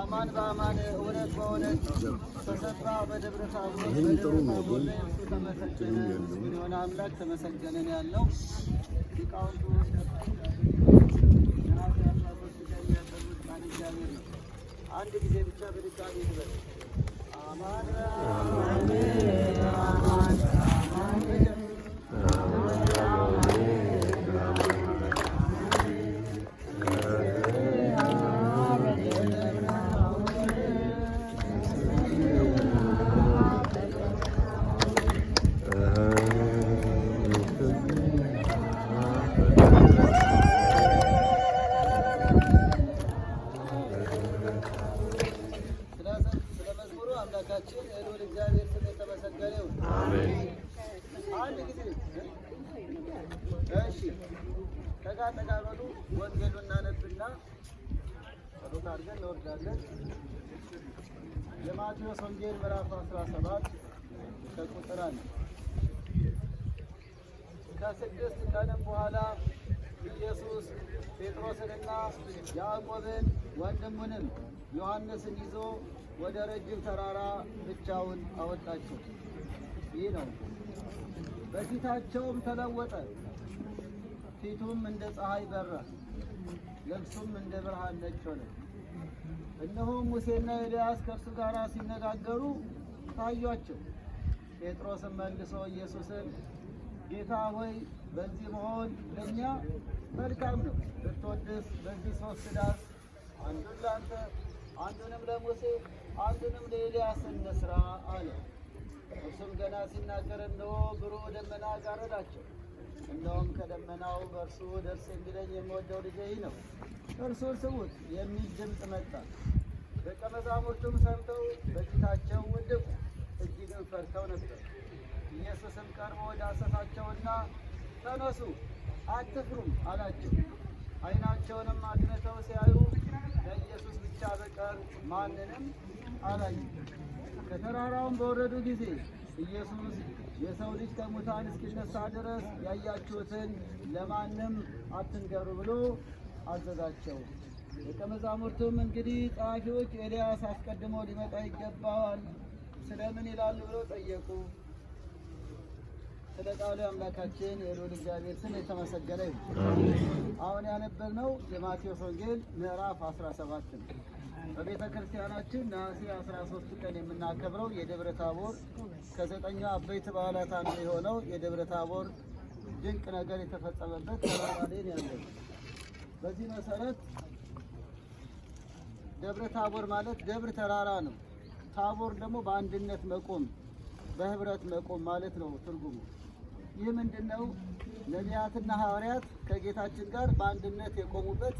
አማን በአማን እውነት በእውነት ተሰራ በደብረ ታቦር የሆነ አምላክ ተመሰገነን ያለው ሊቃውንቱ አንድ ጊዜ ብቻ በድጋሚ ይበል። አማን እግዚአብሔር ስም የተመሰገነ ይሁን። አሜን። አንድ ጊዜ እሺ፣ ጠጋ በሉ። ወንጌሉን እናነብና ጸሎት አድርገን እንወርዳለን። የማቴዎስ ወንጌል ምዕራፍ 17 ከቁጥር 1 ከስድስት ቀንም በኋላ ኢየሱስ ጴጥሮስንና ያዕቆብን ወንድሙንም ዮሐንስን ይዞ ወደ ረጅም ተራራ ብቻውን አወጣቸው። ይህ ነው። በፊታቸውም ተለወጠ፣ ፊቱም እንደ ፀሐይ በራ፣ ልብሱም እንደ ብርሃን ነጭ ሆነ። እነሆም ሙሴና ኤልያስ ከእርሱ ጋር ሲነጋገሩ ታዩአቸው። ጴጥሮስም መልሶ ኢየሱስን ጌታ ሆይ በዚህ መሆን ለእኛ መልካም ነው። ብትወድስ በዚህ 3 ዳስ፣ አንዱን ለአንተ፣ አንዱንም ለሙሴ፣ አንዱንም ለኤልያስ እንስራ አለ። እርሱም ገና ሲናገር እነሆ ብሩህ ደመና ጋረዳቸው። እነሆም ከደመናው በእርሱ ደስ የሚለኝ የምወደው ልጄ ይህ ነው፣ እርሱን ስሙት የሚል ድምፅ መጣ። ደቀ መዛሙርቱም ሰምተው በፊታቸው ወደቁ፣ እጅግም ፈርተው ነበር። ኢየሱስም ቀርቦ ዳሰሳቸውና ተነሱ፣ አትፍሩም አላቸው። ዓይናቸውንም አቅንተው ሲያዩ ለኢየሱስ ብቻ በቀር ማንንም አላዩም። ከተራራውም በወረዱ ጊዜ ኢየሱስ የሰው ልጅ ከሙታን እስኪነሳ ድረስ ያያችሁትን ለማንም አትንገሩ ብሎ አዘዛቸው። ደቀ መዛሙርቱም እንግዲህ ጸሐፊዎች ኤልያስ አስቀድሞ ሊመጣ ይገባዋል ስለምን ይላሉ ብለው ጠየቁ። ስለ ቃሉ አምላካችን የልዑል እግዚአብሔር ስም የተመሰገነ ይሁን። አሁን ያነበብነው የማቴዎስ ወንጌል ምዕራፍ 17 ነው። በቤተ ክርስቲያናችን ነሐሴ 13 ቀን የምናከብረው የደብረ ታቦር ከ9 አበይት በዓላት አንዱ የሆነው የደብረ ታቦር ድንቅ ነገር የተፈጸመበት ተራራ ላይ ያለው። በዚህ መሰረት ደብረ ታቦር ማለት ደብር ተራራ ነው። ታቦር ደግሞ በአንድነት መቆም፣ በህብረት መቆም ማለት ነው ትርጉሙ። ይህ ምንድነው? ነቢያትና ሐዋርያት ከጌታችን ጋር በአንድነት የቆሙበት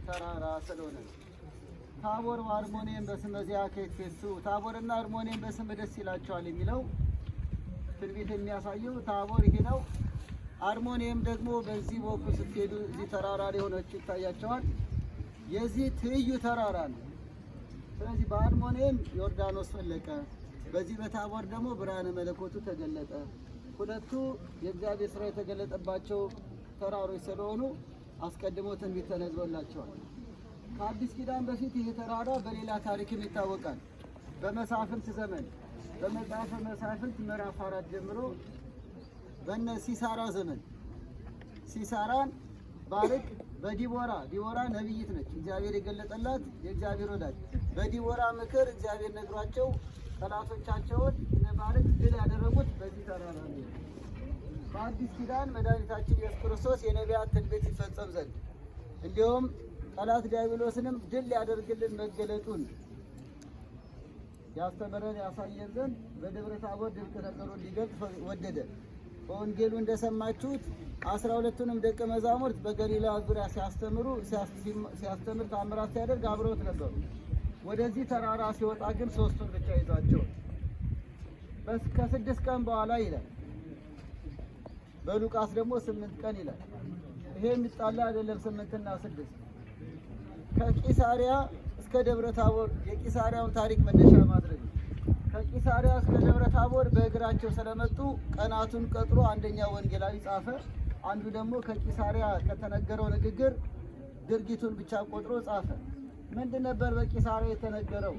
ተራራ ስለሆነ ነው። ታቦር ወአርሞንዔም በስመ ዚአከ ይትፌሱ፣ ታቦርና አርሞንዔም በስም ደስ ይላቸዋል የሚለው ትንቢት የሚያሳየው ታቦር ይሄ ነው። አርሞንዔም ደግሞ በዚህ በኩል ስትሄዱ እዚህ ተራራ ላይ ሆነች ይታያቸዋል። የዚህ ትይዩ ተራራ ነው። ስለዚህ በአርሞንዔም ዮርዳኖስ ፈለቀ፣ በዚህ በታቦር ደግሞ ብርሃነ መለኮቱ ተገለጠ። ሁለቱ የእግዚአብሔር ሥራ የተገለጠባቸው ተራሮች ስለሆኑ አስቀድሞ ትንቢት ተነግሮላቸዋል። ከአዲስ ኪዳን በፊት ይህ ተራራ በሌላ ታሪክም ይታወቃል። በመሳፍንት ዘመን በመጽሐፈ መሳፍንት ምዕራፍ 4 ጀምሮ በነ ሲሳራ ዘመን ሲሳራን ባርቅ ዲቦራ ነቢይት ነች፣ እግዚአብሔር የገለጠላት የእግዚአብሔር ወዳጅ። በዲቦራ ምክር እግዚአብሔር ነግሯቸው ጠላቶቻቸውን ባርቅ ድል ያደረጉት በዚህ ተራራ ነው። በአዲስ ኪዳን መድኃኒታችን ኢየሱስ ክርስቶስ የነቢያት ትንቢት ይፈጸም ዘንድ እንዲሁም ጠላት ዲያብሎስንም ድል ያደርግልን መገለጡን ያስተምረን ያሳየን ዘንድ በደብረ ታቦር ድንቅ ነገሩን ሊገልጥ ወደደ። በወንጌሉ እንደሰማችሁት 12ቱንም ደቀ መዛሙርት በገሊላ ዙሪያ ሲያስተምር ታምራት ሲያደርግ አብረውት ነበሩ። ወደዚህ ተራራ ሲወጣ ግን 3ቱን ብቻ ይዟቸው ከ6 ቀን በኋላ ይላል። በሉቃስ ደግሞ 8 ቀን ይላል። ይሄ የሚጣላ አይደለም። 8 እና 6 ከቂሳሪያ እስከ ደብረ ታቦር የቂሳሪያውን ታሪክ መነሻ ማድረግ ነው። ከቂሳሪያ እስከ ደብረ ታቦር በእግራቸው ስለመጡ ቀናቱን ቀጥሮ አንደኛው ወንጌላዊ ጻፈ። አንዱ ደግሞ ከቂሳሪያ ከተነገረው ንግግር ድርጊቱን ብቻ ቆጥሮ ጻፈ። ምንድን ነበር በቂሳሪያ የተነገረው?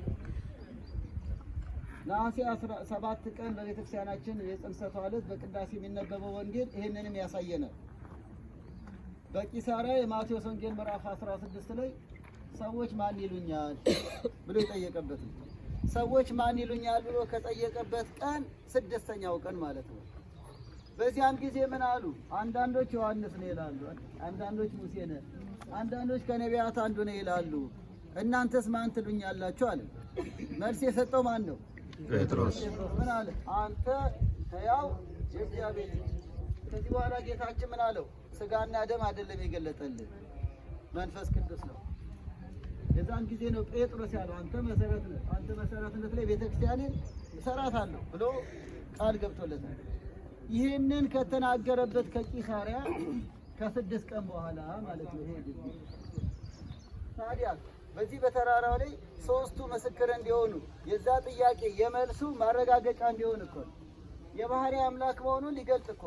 ነሐሴ 7 ቀን በቤተክርስቲያናችን የጽንሰቷ ዕለት በቅዳሴ የሚነበበው ወንጌል ይህንንም ያሳየናል። በቂሳሪያ የማቴዎስ ወንጌል ምዕራፍ 16 ላይ ሰዎች ማን ይሉኛል ብሎ የጠየቀበት ነው። ሰዎች ማን ይሉኛል ብሎ ከጠየቀበት ቀን 6ኛው ቀን ማለት ነው። በዚያም ጊዜ ምን አሉ? አንዳንዶች ዮሐንስ ነው ይላሉ፣ አንዳንዶች ሙሴ ነው፣ አንዳንዶች ከነቢያት አንዱ ነው ይላሉ። እናንተስ ማን ትሉኛላችሁ አለ። መልስ የሰጠው ማን ነው? ጴጥሮስ። ምን አለ? አንተ ሕያው የእግዚአብሔር ልጅ። ከዚህ በኋላ ጌታችን ምን አለው? ስጋና ደም አይደለም የገለጠልን መንፈስ ቅዱስ ነው። የዛን ጊዜ ነው ጴጥሮስ ያለው አንተ መሰረት ነህ፣ አንተ መሰረትነት ላይ ቤተክርስቲያንን እሰራታለሁ ብሎ ቃል ገብቶለታል። ይህንን ከተናገረበት ከቂሳሪያ ከ6 ቀን በኋላ ማለት ነው። ይሄ ታዲያ በዚህ በተራራው ላይ 3ቱ ምስክር እንዲሆኑ የዛ ጥያቄ የመልሱ ማረጋገጫ እንዲሆን እኮ የባህሪ አምላክ መሆኑን ሊገልጽ እኮ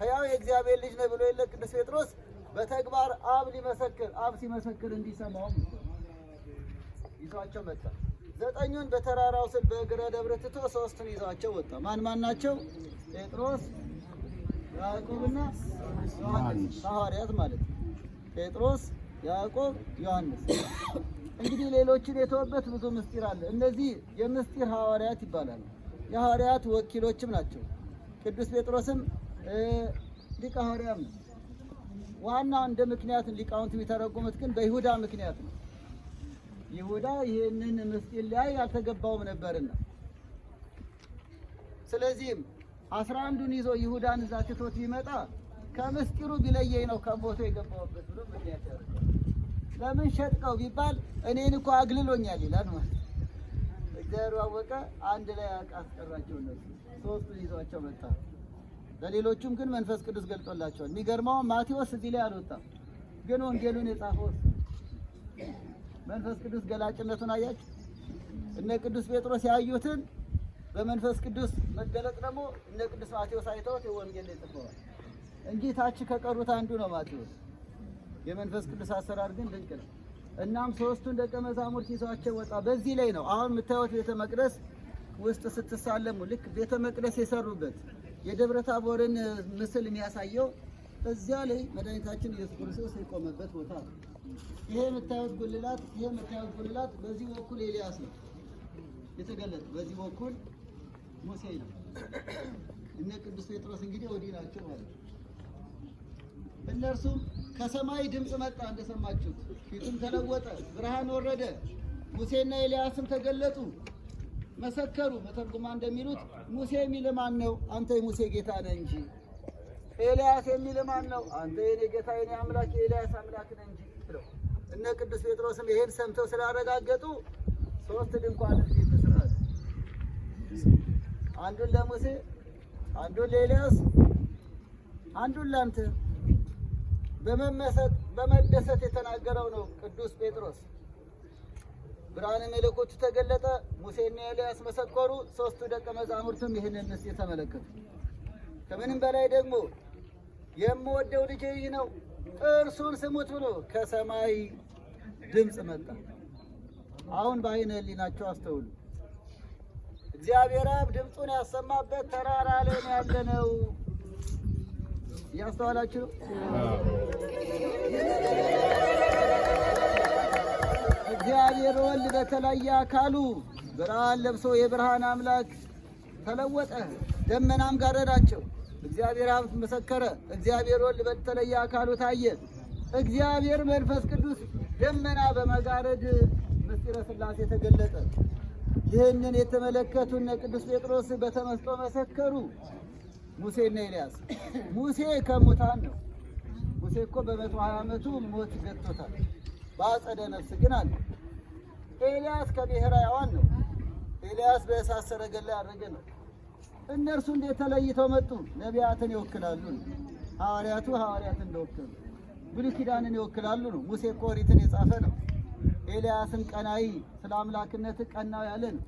ሕያው የእግዚአብሔር ልጅ ነው ብሎ የለ ቅዱስ ጴጥሮስ በተግባር አብ ሊመሰክር አብ ሲመሰክር እንዲሰማው ይዟቸው መጣ። 9ኙን በተራራው ስር በእግረ ደብረ ትቶ 3ቱን ይዟቸው ወጣ። ማን ማን ናቸው? ጴጥሮስ፣ ያዕቆብና ዮሐንስ ሐዋርያት ማለት ነው። ጴጥሮስ፣ ያዕቆብ፣ ዮሐንስ። እንግዲህ ሌሎችን የተወበት ብዙ ምስጢር አለ። እነዚህ የምስጢር ሐዋርያት ይባላሉ። የሐዋርያት ወኪሎችም ናቸው። ቅዱስ ጴጥሮስም ሊቀ ሐዋርያም ነው። ዋናው እንደ ምክንያት ሊቃውንት የሚተረጉሙት ግን በይሁዳ ምክንያት ነው። ይሁዳ ይህንን ምስጢር ላይ አልተገባውም ነበርና፣ ስለዚህም 11ዱን ይዞ ይሁዳን እዛ ትቶት ቢመጣ ከምስጢሩ ቢለየኝ ነው ከሞቶ የገባውበት ብሎ ምክንያት ያደርጋል። ለምን ሸጥቀው ቢባል እኔን እኮ አግልሎኛል ይላል ማለት። እግዚአብሔር አወቀ፣ አንድ ላይ አስቀራቸው። እነሱ 3ቱን ይዟቸው መጣ። ለሌሎቹም ግን መንፈስ ቅዱስ ገልጦላቸዋል። የሚገርመው ማቴዎስ እዚህ ላይ አልወጣም፣ ግን ወንጌሉን የጻፈው መንፈስ ቅዱስ ገላጭነቱን አያችሁ። እነ ቅዱስ ጴጥሮስ ያዩትን በመንፈስ ቅዱስ መገለጥ ደግሞ እነ ቅዱስ ማቴዎስ አይተውት የወንጌል ላይ ጽፈዋል እንጂ ታች ከቀሩት አንዱ ነው ማቴዎስ። የመንፈስ ቅዱስ አሰራር ግን ድንቅ ነው። እናም 3ቱን ደቀ መዛሙርት ይዟቸው ወጣ። በዚህ ላይ ነው አሁን የምታዩት ቤተ መቅደስ ውስጥ ስትሳለሙ ልክ ቤተ መቅደስ የሰሩበት የደብረ ታቦርን ምስል የሚያሳየው እዚያ ላይ መድኃኒታችን ኢየሱስ ክርስቶስ የቆመበት ቦታ ነው። ይሄ የምታዩት ጉልላት በዚህ በኩል ኤልያስ ነው የተገለጠ፣ በዚህ በኩል ሙሴ ነው። እነ ቅዱስ ጴጥሮስ እንግዲህ ወዲህ ናቸው ማለት ነው። እነርሱም ከሰማይ ድምፅ መጣ እንደሰማችሁት፣ ፊቱም ተለወጠ፣ ብርሃን ወረደ፣ ሙሴና ኤልያስም ተገለጡ፣ መሰከሩ። በተርጉማ እንደሚሉት ሙሴ የሚል ማን ነው? አንተ የሙሴ ጌታ ነህ እንጂ። ኤልያስ የሚል ማን ነው? አንተ የኔ ጌታ የኔ አምላክ የኤልያስ አምላክ ነህ እንጂ ብለው እነ ቅዱስ ጴጥሮስም ይሄን ሰምተው ስላረጋገጡ 3 ድንኳን ይመስላል። አንዱን ለሙሴ፣ አንዱን ለኤልያስ፣ አንዱን ለአንተ። በመደሰት የተናገረው ነው ቅዱስ ጴጥሮስ። ብርሃነ መለኮቱ ተገለጠ፣ ሙሴና ኤልያስ መሰከሩ፣ 3ቱ ደቀ መዛሙርትም ይህንን ምስጢር ተመለከቱ። ከምንም በላይ ደግሞ የምወደው ልጄ ይህ ነው እርሱን ስሙት ብሎ ከሰማይ ድምፅ መጣ። አሁን በዓይነ ሕሊናቸው አስተውሉ። እግዚአብሔር አብ ድምፁን ያሰማበት ተራራ ላይ ነው ያለነው። እያስተዋላችሁ እግዚአብሔር ወልድ በተለየ አካሉ ብርሃን ለብሶ የብርሃን አምላክ ተለወጠ፣ ደመናም ጋረዳቸው። እግዚአብሔር አብ መሰከረ፣ እግዚአብሔር ወልድ በተለየ አካሉ ታየ። እግዚአብሔር መንፈስ ቅዱስ ደመና በመጋረድ ምስጢረ ሥላሴ ተገለጠ። ይህንን የተመለከቱ እነ ቅዱስ ጴጥሮስ በተመስጦ መሰከሩ። ሙሴና ኤልያስ። ሙሴ ከሙታን ነው። ሙሴ እኮ በ120 ዓመቱ ሞት ገጥቶታል። በአጸደ ነፍስ ግን አለ። ኤልያስ ከብሔረ ሕያዋን ነው። ኤልያስ በእሳት ሰረገላ ያረገ ነው። እነርሱ እንዴት ተለይተው መጡ? ነቢያትን ይወክላሉ። ሐዋርያቱ ሐዋርያትን እንደወከሉ ብሉይ ኪዳንን ይወክላሉ ነው። ሙሴ እኮ ኦሪትን የጻፈ ነው። ኤልያስም ቀናኢ ስለ አምላክነት ቀናው ያለ ነው።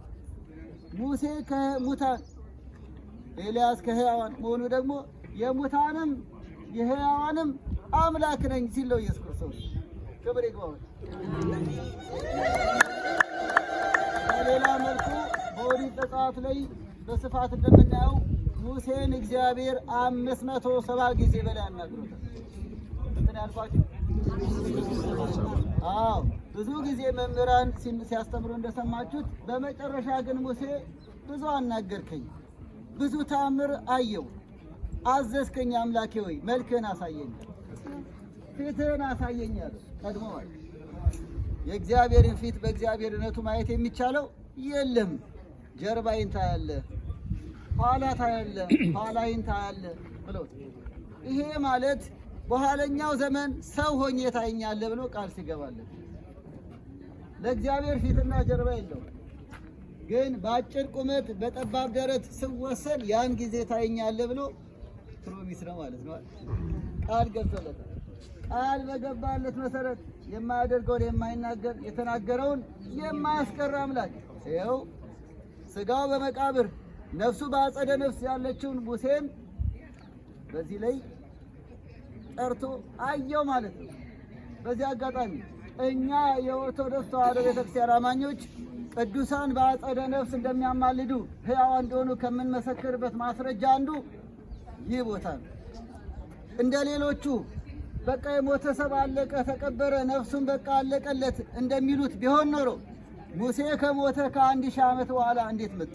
ሙሴ ከሙታን ኤልያስ ከሕያዋን መሆኑ ደግሞ የሙታንም የሕያዋንም አምላክ ነኝ ሲል ነው ኢየሱስ ክርስቶስ። ክብር ይግባው። በሌላ መልኩ በኦሪት ዘጸአት ላይ በስፋት እንደምናየው ሙሴን እግዚአብሔር 570 ጊዜ በላይ አናግሮታል። እንትን ያልኳችሁ ብዙ ጊዜ መምህራን ሲያስተምሩ እንደሰማችሁት፣ በመጨረሻ ግን ሙሴ ብዙ አናገርከኝ፣ ብዙ ተአምር አየው፣ አዘዝከኝ አምላኬ ሆይ መልክህን አሳየኝ፣ ፊትህን አሳየኝ አለ። ቀድሞዋል። የእግዚአብሔርን ፊት በእግዚአብሔርነቱ ማየት የሚቻለው የለም። ጀርባይን ታያለህ፣ ኋላ ታያለህ፣ ኋላይን ታያለህ ብሎት፣ ይሄ ማለት በኋለኛው ዘመን ሰው ሆኜ ታየኛለህ ብሎ ቃል ሲገባለት፣ ለእግዚአብሔር ፊትና ጀርባ የለውም። ግን በአጭር ቁመት በጠባብ ደረት ስወሰን ያን ጊዜ ታየኛለህ ብሎ ፕሮሚስ ነው ማለት ነው። ቃል ገብቶለታል። ቃል በገባለት መሰረት የማያደርገውን የማይናገር የተናገረውን የማያስቀር አምላክ ይኸው ስጋው በመቃብር ነፍሱ በአጸደ ነፍስ ያለችውን ሙሴን በዚህ ላይ ጠርቶ አየው ማለት ነው። በዚህ አጋጣሚ እኛ የኦርቶዶክስ ተዋሕዶ ቤተክርስቲያን አማኞች ቅዱሳን በአጸደ ነፍስ እንደሚያማልዱ ሕያዋን እንደሆኑ ከምንመሰክርበት ማስረጃ አንዱ ይህ ቦታ ነው። እንደ ሌሎቹ በቃ የሞተ ሰብ አለቀ ተቀበረ ነፍሱን በቃ አለቀለት እንደሚሉት ቢሆን ኖሮ ሙሴ ከሞተ ከ1000 ዓመት በኋላ እንዴት መጣ?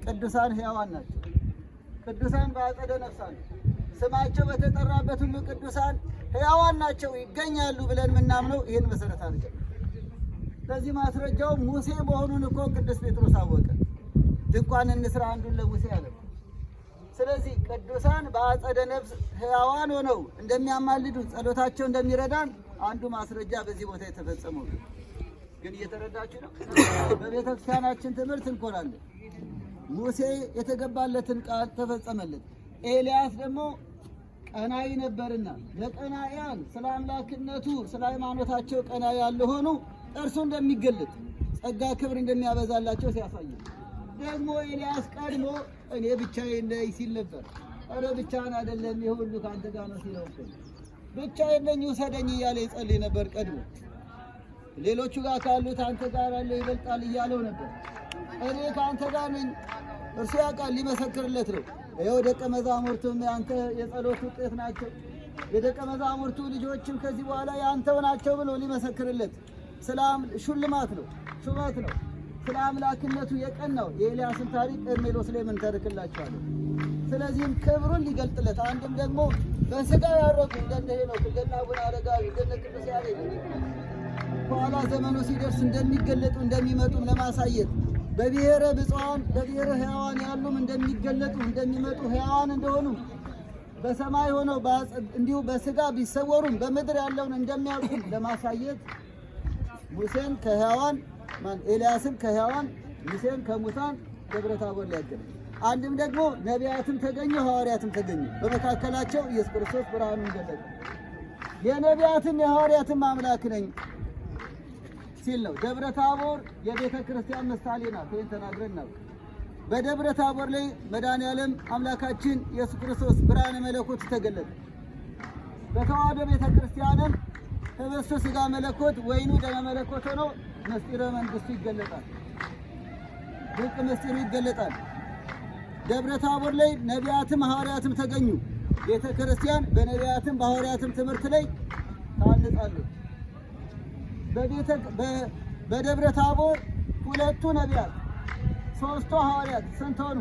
ቅዱሳን ሕያዋን ናቸው። ቅዱሳን በአጸደ ነፍስ አሉ። ስማቸው በተጠራበት ሁሉ ቅዱሳን ሕያዋን ናቸው ይገኛሉ ብለን የምናምነው ይህን መሰረት አድርገን፣ ለዚህ ማስረጃው ሙሴ መሆኑን እኮ ቅዱስ ጴጥሮስ አወቀ። ድንኳን እንስራ አንዱን ለሙሴ አለ። ስለዚህ ቅዱሳን በአጸደ ነፍስ ሕያዋን ሆነው እንደሚያማልዱ ጸሎታቸው እንደሚረዳን አንዱ ማስረጃ በዚህ ቦታ የተፈጸመው ግን እየተረዳችሁ ነው። በቤተ ክርስቲያናችን ትምህርት እንኮራለን። ሙሴ የተገባለትን ቃል ተፈጸመለት። ኤልያስ ደግሞ ቀናኢ ነበርና ለቀናኢያን ስለ አምላክነቱ ስለ ሃይማኖታቸው ቀናኢ ያልሆኑ እርሱ እንደሚገለጥ ጸጋ ክብር እንደሚያበዛላቸው ሲያሳይ፣ ደግሞ ኤልያስ ቀድሞ እኔ ብቻዬን ነኝ ሲል ነበር። ኧረ ብቻህን አይደለም የሁሉ ከአንተ ጋር ነው ሲለው ብቻዬን ነኝ ውሰደኝ እያለ ይጸልይ ነበር ቀድሞ። ሌሎቹ ጋር ካሉት አንተ ጋር ያለው ይበልጣል እያለው ነበር። እኔ ከአንተ ጋር ነኝ እርሱ ያውቃል ሊመሰክርለት ነው። ይኸው ደቀ መዛሙርቱም ያንተ የጸሎት ውጤት ናቸው፣ የደቀ መዛሙርቱ ልጆችም ከዚህ በኋላ ያንተው ናቸው ብሎ ሊመሰክርለት ሽልማት ነው፣ ሹመት ነው። ስለ አምላክነቱ የቀናው የኤልያስን ታሪክ ኤርሜሎስ ላይ ምን ተርክላችኋለሁ። ስለዚህም ክብሩን ሊገልጥለት አንድም ደግሞ በስጋ ያረጉ እንደነ ሄኖክ እንደነ አቡነ አረጋዊ እንደነ ቅዱስ ያሬድ በኋላ ዘመኑ ሲደርስ እንደሚገለጡ እንደሚመጡ ለማሳየት በብሔረ ብፁዓን በብሔረ ሕያዋን ያሉም እንደሚገለጡ እንደሚመጡ ሕያዋን እንደሆኑ በሰማይ ሆነው እንዲሁ በስጋ ቢሰወሩም በምድር ያለውን እንደሚያውቁ ለማሳየት ሙሴን ከሕያዋን ኤልያስን ከሕያዋን ሙሴን ከሙታን ደብረ ታቦር ላይ ያገናኝ። አንድም ደግሞ ነቢያትም ተገኙ ሐዋርያትም ተገኙ። በመካከላቸው ኢየሱስ ክርስቶስ ብርሃኑን ገለጠ። የነቢያትም የሐዋርያትም አምላክ ነኝ ሲል ነው። ደብረ ታቦር የቤተ ክርስቲያን ምሳሌ ናት። ይህን ተናግረን ነው። በደብረ ታቦር ላይ መድኃኔዓለም አምላካችን ኢየሱስ ክርስቶስ ብርሃነ መለኮት ተገለጠ። በተዋሕዶ ቤተ ክርስቲያንም ህብስቱ ሥጋ መለኮት ወይኑ ደመ መለኮት ሆኖ ምስጢረ መንግሥቱ ይገለጣል። ድንቅ ምስጢሩ ይገለጣል። ደብረ ታቦር ላይ ነቢያትም ሐዋርያትም ተገኙ። ቤተ ክርስቲያን በነቢያትም በሐዋርያትም ትምህርት ላይ ታንጻለች። በደብረ ታቦር 2 ነቢያት 3 ሐዋርያት ስንት ሆኑ?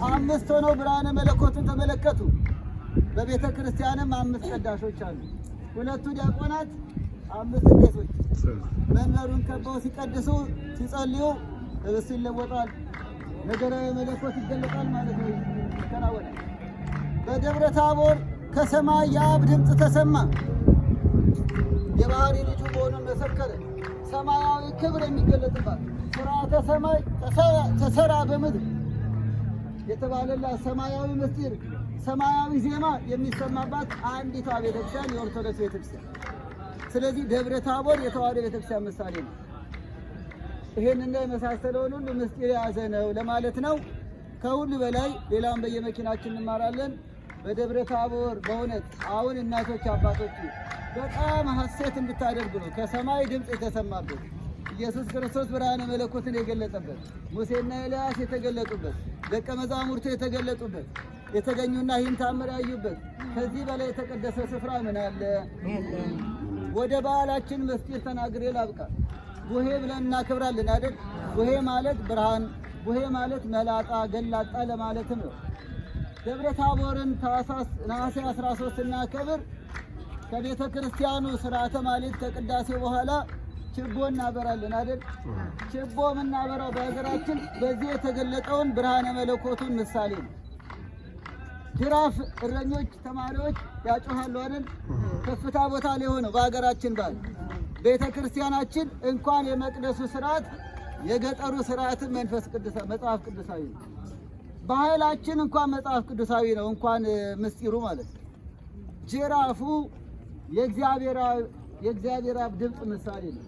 5 ሆነው ብርሃነ መለኮትን ተመለከቱ። በቤተ ክርስቲያንም 5 ቀዳሾች አሉ። 2 ዲያቆናት፣ 5 ቄሶች መንበሩን ከበው ሲቀድሱ ሲጸልዩ ህብስቱ ይለወጣል፣ ነገረ መለኮት ይገለጣል ማለት ነው፣ ይከናወናል። በደብረ ታቦር ከሰማይ የአብ ድምፅ ተሰማ፣ የባህሪ ልጁ መሆኑን መሰከረ። ሰማያዊ ክብር የሚገለጥባት ሥርዓተ ሰማይ ተሰራ በምድር የተባለላት ሰማያዊ ምስጢር፣ ሰማያዊ ዜማ የሚሰማባት አንዲቷ ቤተክርስቲያን የኦርቶዶክስ ቤተክርስቲያን። ስለዚህ ደብረ ታቦር የተዋሕዶ ቤተክርስቲያን ምሳሌ ነው። ይሄንና የመሳሰለውን ሁሉ ምስጢር የያዘ ነው ለማለት ነው። ከሁሉ በላይ ሌላም በየመኪናችን እንማራለን። በደብረ ታቦር በእውነት አሁን እናቶች አባቶች በጣም ሐሴት እንድታደርጉ ነው። ከሰማይ ድምፅ የተሰማበት ኢየሱስ ክርስቶስ ብርሃነ መለኮትን የገለጠበት፣ ሙሴና ኤልያስ የተገለጡበት፣ ደቀ መዛሙርቱ የተገለጡበት፣ የተገኙና ይህን ታምር ያዩበት ከዚህ በላይ የተቀደሰ ስፍራ ምን አለ? ወደ በዓላችን ምስጢር ተናግሬ ላብቃ። ቡሄ ብለን እናከብራለን አይደል? ቡሄ ማለት ብርሃን፣ ቡሄ ማለት መላጣ ገላጣ ለማለትም ነው። ደብረ ታቦርን ነሐሴ 13 እናከብር። ከቤተ ክርስቲያኑ ሥርዓተ ማኅሌት ከቅዳሴ በኋላ ችቦ እናበራለን አይደል? ችቦ የምናበራው በሀገራችን በዚህ የተገለጠውን ብርሃነ መለኮቱን ምሳሌ ነው። ጅራፍ እረኞች ተማሪዎች ያጮሃሉ አይደል? ከፍታ ቦታ ላይ ሆነው በሀገራችን ባል ቤተ ክርስቲያናችን እንኳን የመቅደሱ ሥርዓት የገጠሩ ሥርዓትን መንፈስ ቅዱስ መጽሐፍ ቅዱሳዊ ነው። ባህላችን እንኳን መጽሐፍ ቅዱሳዊ ነው፣ እንኳን ምስጢሩ ማለት ነው። ጅራፉ የእግዚአብሔር አብ ድምፅ ምሳሌ ነው።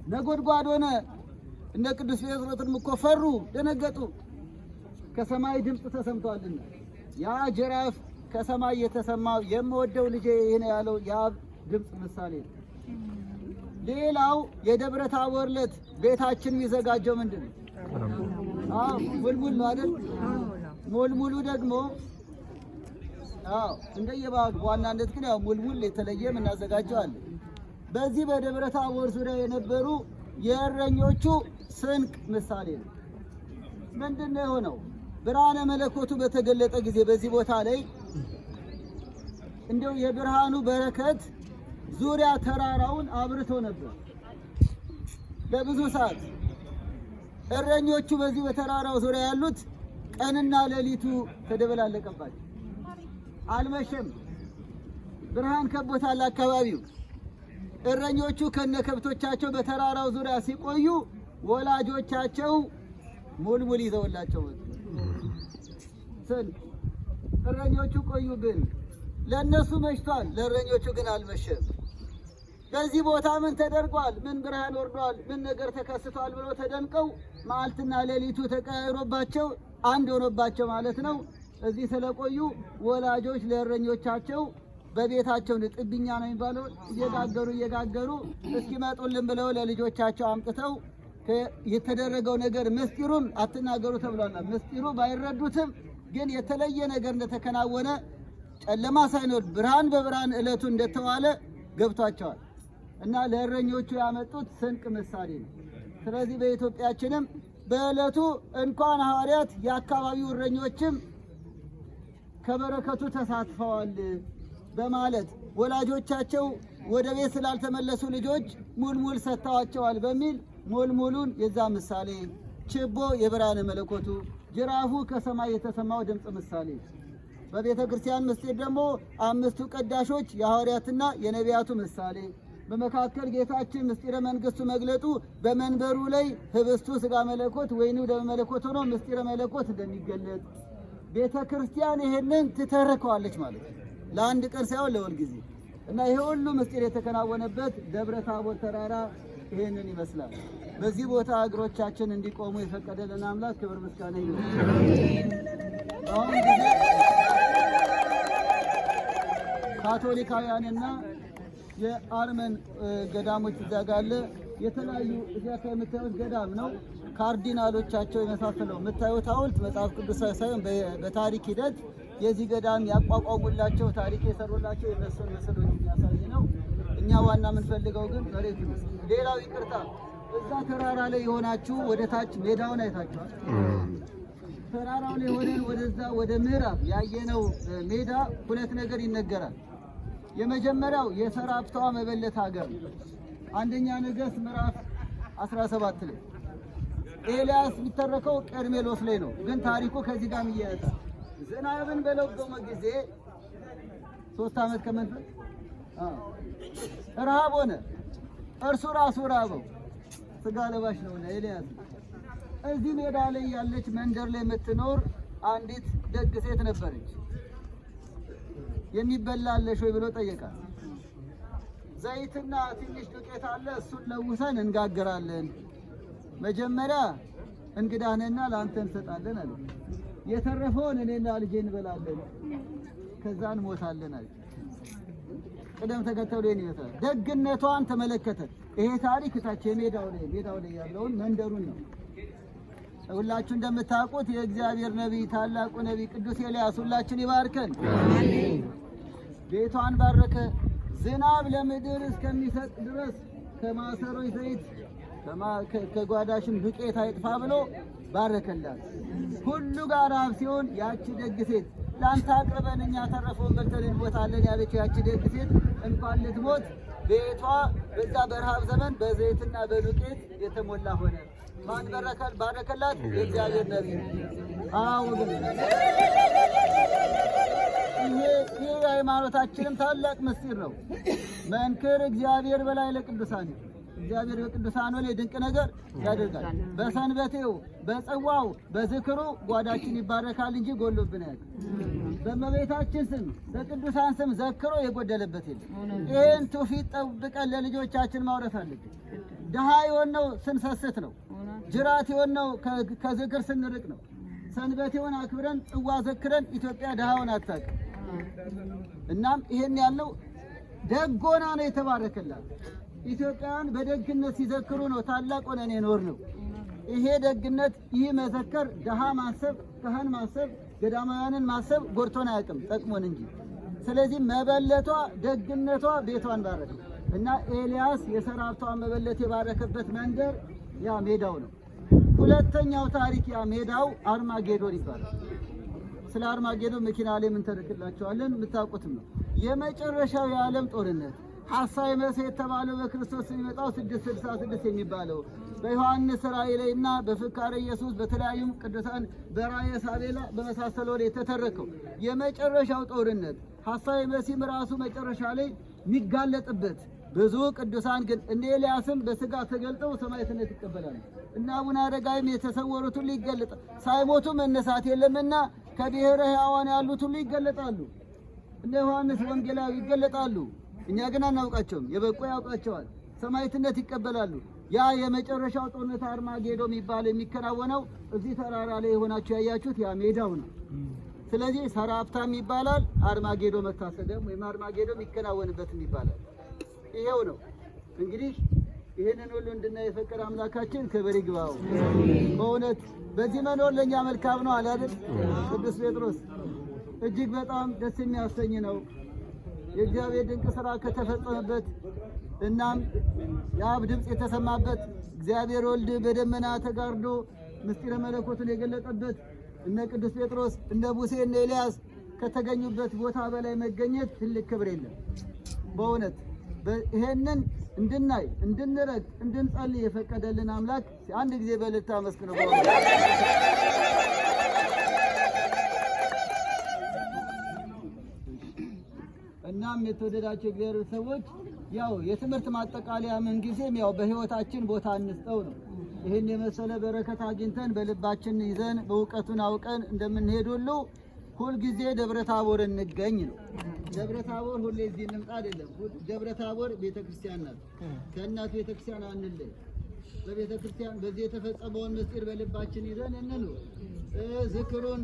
ነጎድጓድ ሆነ። እነ ቅዱስ ጴጥሮስም እኮ ፈሩ፣ ደነገጡ። ከሰማይ ድምፅ ተሰምቷልና ያ ጅራፍ ከሰማይ የተሰማው የምወደው ልጄ ይሄ ነው ያለው የአብ ድምፅ ምሳሌ ነው። ሌላው የደብረ ታቦር ዕለት ቤታችን የሚዘጋጀው ምንድን ነው? ሙልሙል ነው አይደል? ሙልሙሉ ደግሞ እንደየባህሉ በዋናነት ግን ያው ሙልሙል የተለየ የምናዘጋጀው አለ። በዚህ በደብረ ታቦር ዙሪያ የነበሩ የእረኞቹ ስንቅ ምሳሌ ነው። ምንድን ነው የሆነው? ብርሃነ መለኮቱ በተገለጠ ጊዜ በዚህ ቦታ ላይ እንደው የብርሃኑ በረከት ዙሪያ ተራራውን አብርቶ ነበር ለብዙ ሰዓት። እረኞቹ በዚህ በተራራው ዙሪያ ያሉት ቀንና ሌሊቱ ተደበላለቀባቸው። አልመሸም፣ ብርሃን ከቦታል አካባቢው። እረኞቹ ከነከብቶቻቸው በተራራው ዙሪያ ሲቆዩ ወላጆቻቸው ሙልሙል ይዘውላቸው እረኞቹ ቆዩብን። ለእነሱ መሽቷል፣ ለእረኞቹ ግን አልመሸም። በዚህ ቦታ ምን ተደርጓል? ምን ብርሃን ወርዷል? ምን ነገር ተከስቷል? ብሎ ተደንቀው መዓልትና ሌሊቱ ተቀያይሮባቸው አንድ ሆኖባቸው ማለት ነው። እዚህ ስለቆዩ ወላጆች ለእረኞቻቸው በቤታቸው ጥብኛ ነው የሚባለው እየጋገሩ እስኪመጡልን ብለው ለልጆቻቸው አምጥተው የተደረገው ነገር ምስጢሩን አትናገሩ ተብሏል። ምስጢሩ ባይረዱትም ግን የተለየ ነገር እንደተከናወነ ጨለማ ሳይኖር ብርሃን በብርሃን ዕለቱ እንደተዋለ ገብቷቸዋል እና ለእረኞቹ ያመጡት ስንቅ ምሳሌ ነው። ስለዚህ በኢትዮጵያችንም በዕለቱ እንኳን ሐዋርያት የአካባቢው እረኞችም ከበረከቱ ተሳትፈዋል በማለት ወላጆቻቸው ወደ ቤት ስላልተመለሱ ልጆች ሙልሙል ሰጥተዋቸዋል በሚል ሙልሙሉን የዛ ምሳሌ፣ ችቦ የብርሃነ መለኮቱ፣ ጅራፉ ከሰማይ የተሰማው ድምፅ ምሳሌ። በቤተ ክርስቲያን ምስጢር ደግሞ አምስቱ ቀዳሾች የሐዋርያትና የነቢያቱ ምሳሌ፣ በመካከል ጌታችን ምስጢረ መንግሥቱ መግለጡ በመንበሩ ላይ ህብስቱ ሥጋ መለኮት ወይኑ ደመ መለኮት ሆኖ ምስጢረ መለኮት እንደሚገለጥ ቤተ ክርስቲያን ይሄንን ትተርከዋለች ማለት ነው። ለአንድ ቀን ሳይሆን ለሁል ጊዜ እና ይሄ ሁሉ ምስጢር የተከናወነበት ደብረ ታቦር ተራራ ይሄንን ይመስላል። በዚህ ቦታ እግሮቻችን እንዲቆሙ የፈቀደልን አምላክ ክብር ምስጋና ይሁን። አሁን ጊዜ ካቶሊካውያንና የአርመን ገዳሞች ይዛጋለ የተለያዩ እዚያ የምታዩት ገዳም ነው። ካርዲናሎቻቸው የመሳሰለው የምታዩት ሐውልት መጽሐፍ ቅዱሳዊ ሳይሆን በታሪክ ሂደት የዚህ ገዳም ያቋቋሙላቸው ታሪክ የሰሩላቸው የነሱን ምስሎች የሚያሳይ ነው። እኛ ዋና የምንፈልገው ግን መሬት ነው። ሌላው ይቅርታ፣ እዛ ተራራ ላይ የሆናችሁ ወደ ታች ሜዳውን አይታችኋል። ተራራው ላይ ሆነን ወደዛ ወደ ምዕራብ ያየነው ሜዳ ሁለት ነገር ይነገራል። የመጀመሪያው የሰራፕቷ መበለት ሀገር አንደኛ ነገሥት ምዕራፍ 17 ላይ ኤልያስ የሚተረከው ቀርሜሎስ ላይ ነው፣ ግን ታሪኩ ከዚህ ጋር ይያያዛል። ዝናብን በለጎመ ጊዜ 3 ዓመት ከመንፈቅ ረሃብ ሆነ። እርሱ ራሱ ራበው፣ ስጋ ለባሽ ነውና ኤልያስ። እዚህ ሜዳ ላይ ያለች መንደር ላይ የምትኖር አንዲት ደግ ሴት ነበረች። የሚበላለሽ ወይ ብሎ ጠየቃት። ዘይትና ትንሽ ዱቄት አለ፣ እሱን ለውሰን እንጋግራለን። መጀመሪያ እንግዳንና ለአንተ እንሰጣለን አለ። የተረፈውን እኔና ልጄ እንበላለን፣ ከዛ እንሞታለን አለ። ቅደም ተከተሉ ይወጣል። ደግነቷን ተመለከተ። ይሄ ታሪክ ታች ሜዳው ላይ ያለውን መንደሩን ነው። ሁላችሁ እንደምታውቁት የእግዚአብሔር ነቢይ ታላቁ ነቢይ ቅዱስ ኤልያስ ሁላችን ይባርከን። አሜን። ቤቷን ባረከ። ዝናብ ለምድር እስከሚሰጥ ድረስ ከማሰሮ ዘይት ከጓዳሽን ዱቄት አይጥፋ ብሎ ባረከላት። ሁሉ ጋር ረሃብ ሲሆን ያቺ ደግ ሴት ላንተ አቅርበን እኛ ተረፈውን በልተን እንሞታለን ያለችው ያቺ ደግ ሴት እንኳን ልትሞት ቤቷ በዛ በረሃብ ዘመን በዘይትና በዱቄት የተሞላ ሆነ። ማን ባረከላት? የእግዚአብሔር ነቢይ። አዎ ይሄ ሃይማኖታችንም ታላቅ ምስጢር ነው። መንክር እግዚአብሔር በላይ ለቅዱሳን፣ እግዚአብሔር በቅዱሳን ላይ ድንቅ ነገር ያደርጋል። በሰንበቴው በጽዋው በዝክሩ ጓዳችን ይባረካል እንጂ ጎሎብን አያውቅም። በእመቤታችን ስም በቅዱሳን ስም ዘክሮ የጎደለበት የለም። ይህን ትውፊት ጠብቀን ለልጆቻችን ማውረስ አለብን። ድሃ የሆነው ስንሰስት ነው። ጅራት የሆነው ከዝክር ስንርቅ ነው። ሰንበቴውን አክብረን ጽዋ ዘክረን ኢትዮጵያ ድሃውን አታውቅም። እናም ይሄን ያለው ደጎና ነው የተባረከላት። ኢትዮጵያውያን በደግነት ሲዘክሩ ነው ታላቅ ሆነን የኖር ነው። ይሄ ደግነት፣ ይህ መዘከር፣ ድሃ ማሰብ፣ ካህን ማሰብ፣ ገዳማውያንን ማሰብ ጎድቶን አያውቅም፣ ጠቅሞን እንጂ። ስለዚህ መበለቷ ደግነቷ ቤቷን ባረከ እና ኤልያስ የሰራብቷ መበለት የባረከበት መንደር ያ ሜዳው ነው። ሁለተኛው ታሪክ ያ ሜዳው አርማጌዶን ይባላል። ስለ አርማጌዶን መኪና ላይ ምን ተረክላቸዋለን፣ የምታውቁትም ነው። የመጨረሻው የዓለም ጦርነት ሐሳዌ መሲሕ የተባለው በክርስቶስ የሚመጣው 666 የሚባለው በዮሐንስ ራእይ ላይና በፍካሬ ኢየሱስ በተለያዩ ቅዱሳን በራእየ ሳቤላ በመሳሰለው ላይ የተተረከው የመጨረሻው ጦርነት ሐሳዌ መሲሕ ራሱ መጨረሻ ላይ የሚጋለጥበት ብዙ ቅዱሳን ግን እንደ ኤልያስም በስጋ ተገልጠው ሰማዕትነት ይቀበላሉ እና አቡነ አረጋዊም የተሰወሩት ሁሉ ይገለጣል። ሳይሞቱ መነሳት የለምና ከብሔረ ሕያዋን ያሉት ሁሉ ይገለጣሉ። እንደ ዮሐንስ ወንጌላዊ ይገለጣሉ። እኛ ግን አናውቃቸውም፣ የበቁ ያውቃቸዋል። ሰማዕትነት ይቀበላሉ። ያ የመጨረሻው ጦርነት አርማጌዶ የሚባል የሚከናወነው እዚህ ተራራ ላይ የሆናችሁ ያያችሁት ያ ሜዳው ነው። ስለዚህ ሰራፕታም ይባላል፣ አርማጌዶ መታሰቢያም ወይም አርማጌዶ የሚከናወንበትም ይባላል። ይሄው ነው እንግዲህ ይሄንን ሁሉ እንድናይ የፈቀደ አምላካችን ክብር ይግባው። በእውነት በዚህ መኖር ለኛ መልካም ነው አለ አይደል ቅዱስ ጴጥሮስ። እጅግ በጣም ደስ የሚያሰኝ ነው የእግዚአብሔር ድንቅ ሥራ ከተፈጸመበት። እናም የአብ ድምፅ የተሰማበት እግዚአብሔር ወልድ በደመና ተጋርዶ ምስጢረ መለኮቱን የገለጠበት እነ ቅዱስ ጴጥሮስ እነ ሙሴ እነ ኤልያስ ከተገኙበት ቦታ በላይ መገኘት ትልቅ ክብር የለም። በእውነት ይሄንን እንድናይ እንድንረግ እንድንጸልይ የፈቀደልን አምላክ አንድ ጊዜ በልታ መስክኑ። እናም የተወደዳቸው እግዚአብሔር ሰዎች ያው የትምህርት ማጠቃለያ ምን ጊዜም ያው በህይወታችን ቦታ እንስጠው ነው። ይሄን የመሰለ በረከት አግኝተን በልባችን ይዘን በእውቀቱን አውቀን እንደምንሄድ ሁሉ ሁል ጊዜ ደብረ ታቦር እንገኝ ነው። ደብረ ታቦር ሁሌ እዚህ እንምጣ አይደለም። ደብረ ታቦር ቤተክርስቲያን ናት። ከእናት ቤተክርስቲያን አንለይ። በቤተክርስቲያን በዚህ የተፈጸመውን ምስጢር በልባችን ይዘን እንኑ ዝክሩን